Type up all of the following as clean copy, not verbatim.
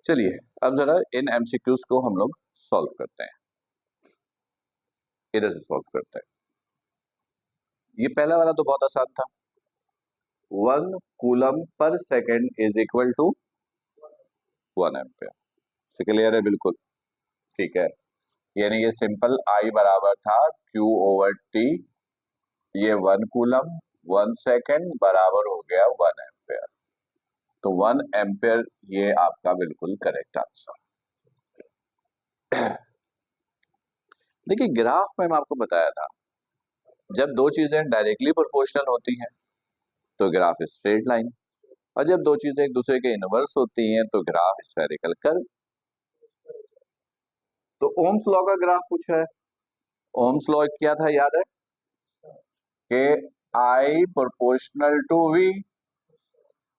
चलिए अब जरा इन एमसीक्यूज को हम लोग सॉल्व करते हैं, इधर से सॉल्व करते हैं। ये पहला वाला तो बहुत आसान था, 1 कूलम पर second is equal to 1 ampere. Clear है? बिल्कुल ठीक है। यानी ये सिंपल आई बराबर था Q ओवर T, ये 1 कूलम 1 सेकेंड बराबर हो गया 1 एम्पियर। तो 1 एम्पियर ये आपका बिल्कुल करेक्ट आंसर। देखिए ग्राफ में मैं आपको बताया था, जब दो चीजें डायरेक्टली प्रोपोर्शनल होती हैं तो ग्राफ स्ट्रेट लाइन, और जब दो चीजें एक दूसरे के इनवर्स होती हैं तो ग्राफ स्फेरिकल कर्व। तो ओम्स लॉ का ग्राफ पूछा है। ओम्स लॉ क्या था याद है कि आई प्रोपोर्शनल टू वी,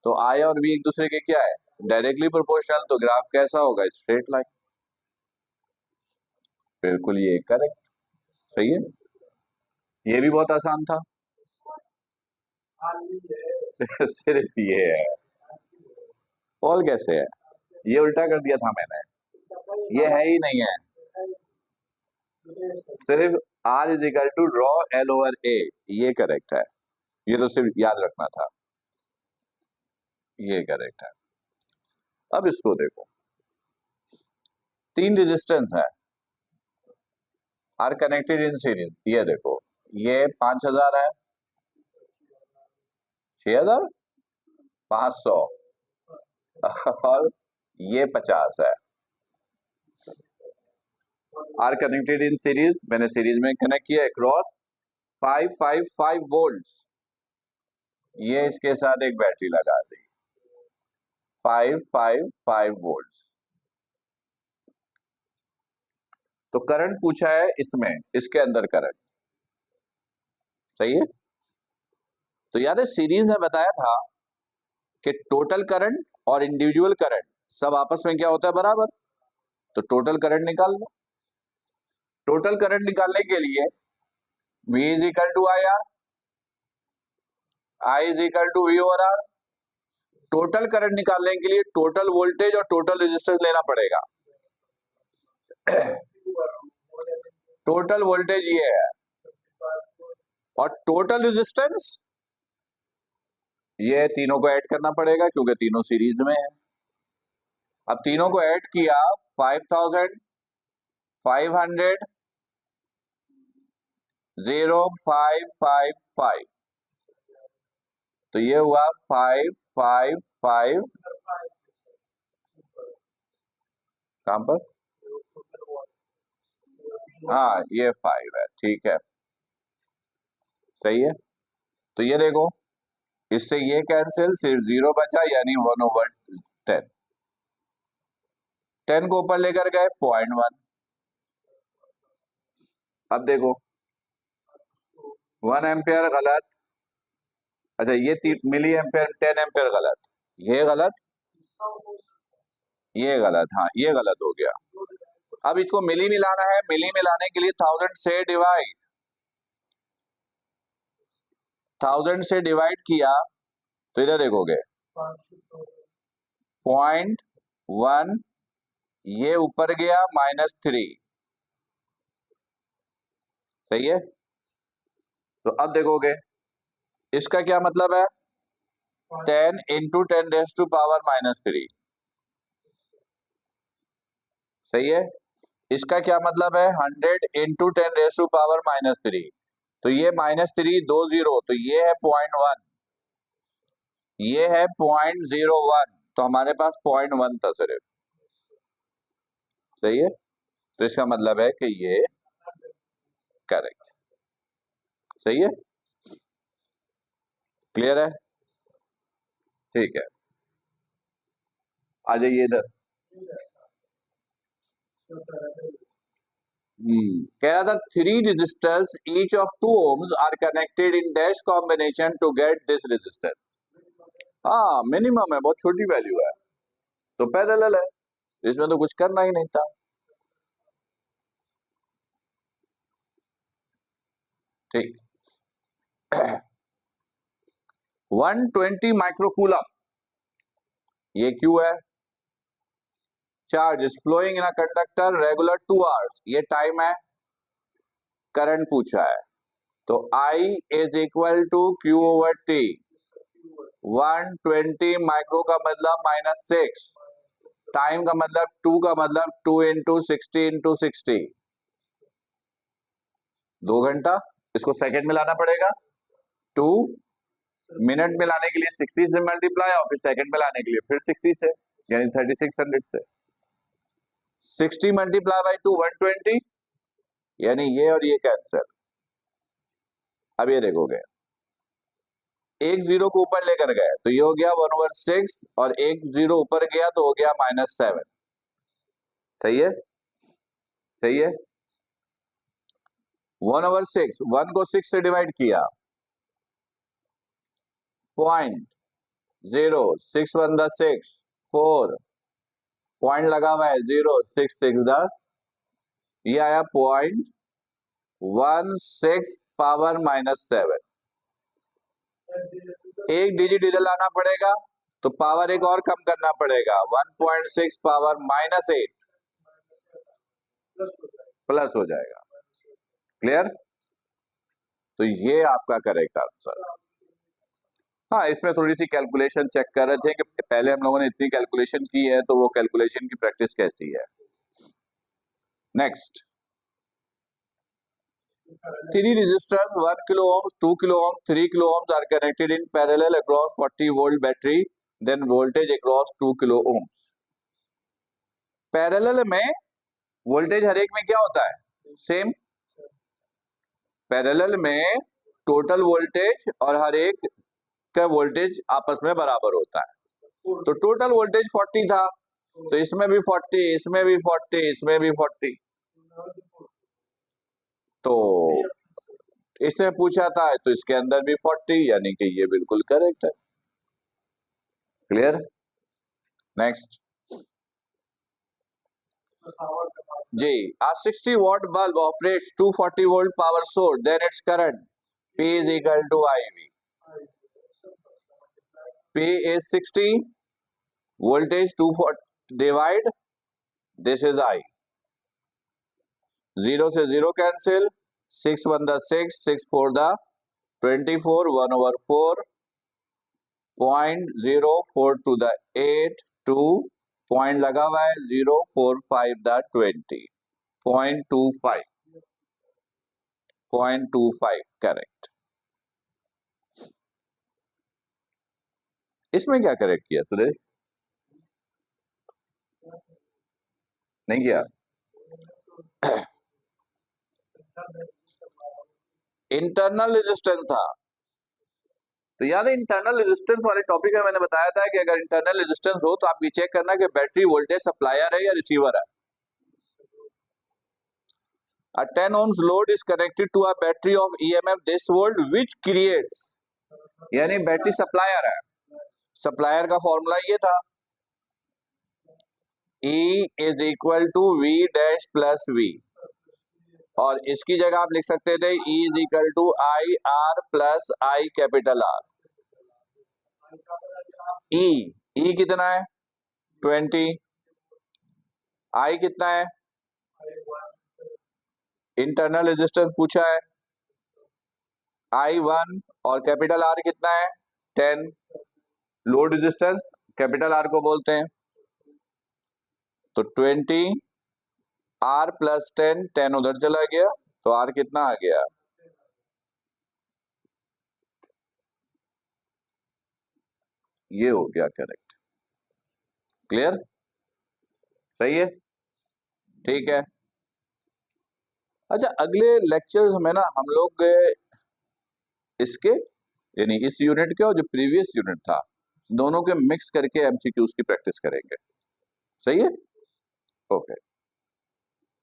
तो आई और वी एक दूसरे के क्या है, डायरेक्टली प्रोपोर्शनल, तो ग्राफ कैसा होगा, स्ट्रेट लाइन। बिल्कुल ये करेक्ट, सही है। ये भी बहुत आसान था। सिर्फ ये है, और कैसे है, ये उल्टा कर दिया था मैंने, ये है ही नहीं है। सिर्फ R is equal to rho L over A, ये करेक्ट है। ये तो सिर्फ याद रखना था, ये करेक्ट है। अब इसको देखो, 3 रेजिस्टेंस है, आर कनेक्टेड इन सीरीज। ये देखो, ये 5000 है, 6500 और ये 50 है। आर कनेक्टेड इन सीरीज, मैंने सीरीज में कनेक्ट किया अक्रॉस 555 वोल्ट। ये इसके साथ एक बैटरी लगा दी 555 वोल्ट। तो करंट पूछा है इसमें, इसके अंदर करंट, सही है। तो याद है सीरीज में बताया था कि टोटल करंट और इंडिविजुअल करंट सब आपस में क्या होता है, बराबर। तो टोटल करंट निकाल लो। टोटल करंट निकालने के लिए V is equal to I R, I is equal to V over R. Total current निकालने के लिए टोटल वोल्टेज और टोटल रेजिस्टेंस लेना पड़ेगा। टोटल वोल्टेज ये है और टोटल रेजिस्टेंस ये, तीनों को ऐड करना पड़ेगा क्योंकि तीनों सीरीज में है। अब तीनों को ऐड किया 5500 0555, तो ये हुआ 555, कहां पर, हाँ ये 5 है, ठीक है, सही है। तो ये देखो, इससे ये कैंसिल, सिर्फ 0 बचा, यानी 1/10। 10 को ऊपर लेकर गए 0.1। अब देखो 1 एम्पियर गलत, अच्छा ये मिली एम्पियर, 10 एम्पियर गलत, ये गलत, ये गलत, हाँ ये गलत हो गया। अब इसको मिली मिलाना है, मिली मिलाने के लिए 1000 से डिवाइड किया तो इधर देखोगे 0.1, ये ऊपर गया -3, सही है। तो अब देखोगे इसका क्या मतलब है, 10 इंटू 10⁻⁻3, सही है। इसका क्या मतलब है, 100 इंटू 10⁻⁻3, तो ये -3 2 0, तो ये है 0.1, ये है 0.01, तो हमारे पास 0.1 था सिर्फ, सही है। तो इसका मतलब है कि ये करेक्ट, सही है, क्लियर है, ठीक है। आ जाइए इधर। कह रहा था 3 resistors each of 2 ohms are connected in dash combination to get this resistance. हाँ मिनिमम है, बहुत छोटी वैल्यू है, तो पैरेलल है, इसमें तो कुछ करना ही नहीं था। ठीक 120 माइक्रोकूलम, ये क्यू है, charge is flowing in a conductor regular 2 hours, ये टाइम है, करंट पूछा है, तो I is equal to Q over T. 120 micro का मतलब -6, टाइम का मतलब 2 का मतलब 2 इंटू 60 इंटू 60, 2 घंटा। इसको सेकंड में लाना पड़ेगा, 2 मिनट में लाने के लिए 60 से मल्टीप्लाई और फिर सेकंड में लाने के लिए फिर 60 से, यानी 3600 से। 60 मल्टीप्लाई बाई 2 120, यानी ये और ये कैंसिल। अब ये देखोगे, एक जीरो को ऊपर लेकर गए तो ये हो गया 1/6 और एक जीरो ऊपर गया तो हो गया -7। सही है, सही है। 1/6, 1 को 6 से डिवाइड किया, 0.0, 6 1 द 6, 4 पॉइंट लगा हुआ है 0, 6 6 द, ये आया 0.16 पावर -7। एक डिजिट इधर लाना पड़ेगा तो पावर एक और कम करना पड़ेगा, 1.6 पावर -8 प्लस हो जाएगा। क्लियर? तो ये आपका करेक्ट आंसर। हाँ, इसमें थोड़ी सी कैलकुलेशन चेक कर रहे थे कि पहले हम लोगों ने इतनी कैलकुलेशन की है तो वो कैलकुलेशन की प्रैक्टिस कैसी है। Next, 3 resistors 1 kilo ohms, 2 kilo ohms, 3 kilo ohms are connected in parallel across 40 volt battery, then voltage across 2 kilo ohms। Parallel में वोल्टेज हर एक में क्या होता है, सेम। पैरेलल में टोटल वोल्टेज और हर एक का वोल्टेज आपस में बराबर होता है। तो टोटल वोल्टेज 40 था, तो इसमें भी 40, इसमें भी 40, इसमें भी 40। तो इसमें पूछा था तो इसके अंदर भी 40, यानी कि ये बिल्कुल करेक्ट है। क्लियर? नेक्स्ट जी, a 60 watt bulb operates 240 volt power source, then its current P is equal to IV। P is 60, voltage 240, divide, this is I। 0 से 0 cancel, 6 1 the 6, 6 4 the 24, 1/4, 0.04 to the 8, 2 point लगा हुआ है 0.45 the 20, 0.25, 0.25 correct. इसमें क्या correct किया सुरेश? नहीं किया? Internal resistance था, तो याद है इंटरनल रेजिस्टेंस वाले टॉपिक में मैंने बताया था कि अगर इंटरनल रेजिस्टेंस हो तो आप ये चेक करना कि बैटरी वोल्टेज सप्लायर है या रिसीवर है। A 10 ohms load is connected to a battery of EMF this volt which creates, यानी बैटरी सप्लायर है। सप्लायर का फॉर्मूला ये था, E is equal to V dash plus V, और इसकी जगह आप लिख सकते थे E is equal to I R plus I capital R। E कितना है 20, I कितना है, इंटरनल रेजिस्टेंस पूछा है I1, और कैपिटल R कितना है 10, लोड रेजिस्टेंस कैपिटल R को बोलते हैं। तो 20 R प्लस 10, 10 उधर चला गया तो R कितना आ गया, ये हो गया करेक्ट। क्लियर? सही है, ठीक है। अच्छा, अगले लेक्चर्स में ना हम लोग इसके यानी इस यूनिट के और जो प्रीवियस यूनिट था दोनों के मिक्स करके एमसीक्यूज की प्रैक्टिस करेंगे। सही है, ओके।